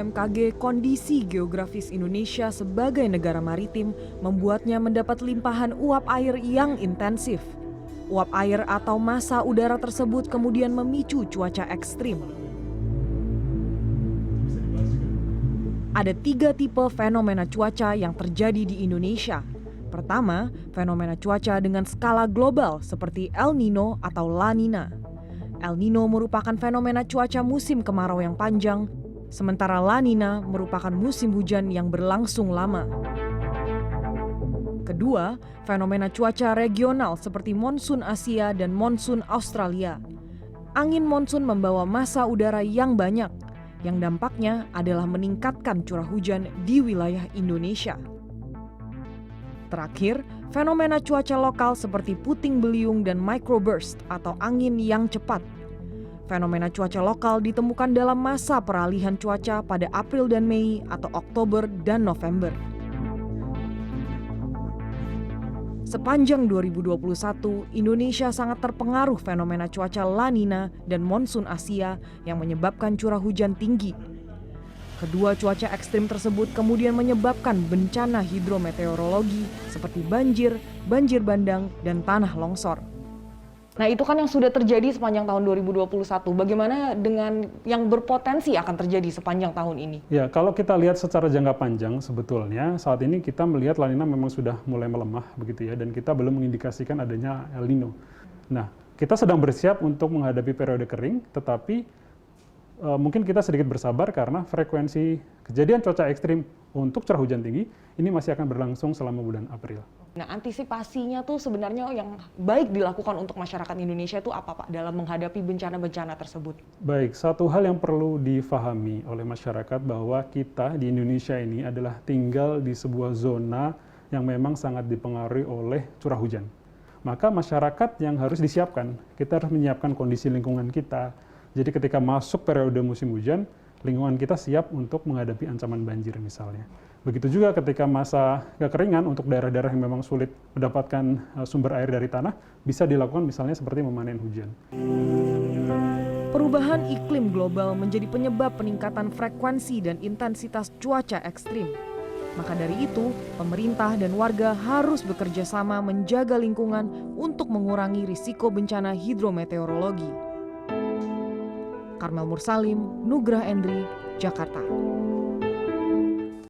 BMKG, kondisi geografis Indonesia sebagai negara maritim membuatnya mendapat limpahan uap air yang intensif. Uap air atau massa udara tersebut kemudian memicu cuaca ekstrim. Ada 3 tipe fenomena cuaca yang terjadi di Indonesia. Pertama, fenomena cuaca dengan skala global seperti El Nino atau La Nina. El Nino merupakan fenomena cuaca musim kemarau yang panjang, sementara La Nina merupakan musim hujan yang berlangsung lama. Kedua, fenomena cuaca regional seperti monsun Asia dan monsun Australia. Angin monsun membawa massa udara yang banyak, yang dampaknya adalah meningkatkan curah hujan di wilayah Indonesia. Terakhir, fenomena cuaca lokal seperti puting beliung dan microburst atau angin yang cepat. Fenomena cuaca lokal ditemukan dalam masa peralihan cuaca pada April dan Mei atau Oktober dan November. Sepanjang 2021, Indonesia sangat terpengaruh fenomena cuaca La Nina dan monsun Asia yang menyebabkan curah hujan tinggi. Kedua cuaca ekstrim tersebut kemudian menyebabkan bencana hidrometeorologi seperti banjir, banjir bandang, dan tanah longsor. Nah, itu kan yang sudah terjadi sepanjang tahun 2021. Bagaimana dengan yang berpotensi akan terjadi sepanjang tahun ini? Ya, kalau kita lihat secara jangka panjang sebetulnya saat ini kita melihat La Nina memang sudah mulai melemah begitu ya, dan kita belum mengindikasikan adanya El Nino. Nah, kita sedang bersiap untuk menghadapi periode kering, tetapi mungkin kita sedikit bersabar karena frekuensi kejadian cuaca ekstrim untuk curah hujan tinggi ini masih akan berlangsung selama bulan April. Nah, antisipasinya tuh sebenarnya yang baik dilakukan untuk masyarakat Indonesia itu apa, Pak, dalam menghadapi bencana-bencana tersebut? Baik, satu hal yang perlu difahami oleh masyarakat bahwa kita di Indonesia ini adalah tinggal di sebuah zona yang memang sangat dipengaruhi oleh curah hujan. Maka masyarakat yang harus disiapkan, kita harus menyiapkan kondisi lingkungan kita. Jadi ketika masuk periode musim hujan, lingkungan kita siap untuk menghadapi ancaman banjir misalnya. Begitu juga ketika masa kekeringan untuk daerah-daerah yang memang sulit mendapatkan sumber air dari tanah, bisa dilakukan misalnya seperti memanen hujan. Perubahan iklim global menjadi penyebab peningkatan frekuensi dan intensitas cuaca ekstrim. Maka dari itu, pemerintah dan warga harus bekerja sama menjaga lingkungan untuk mengurangi risiko bencana hidrometeorologi. Karmel Mursalim, Nugrah Endri, Jakarta.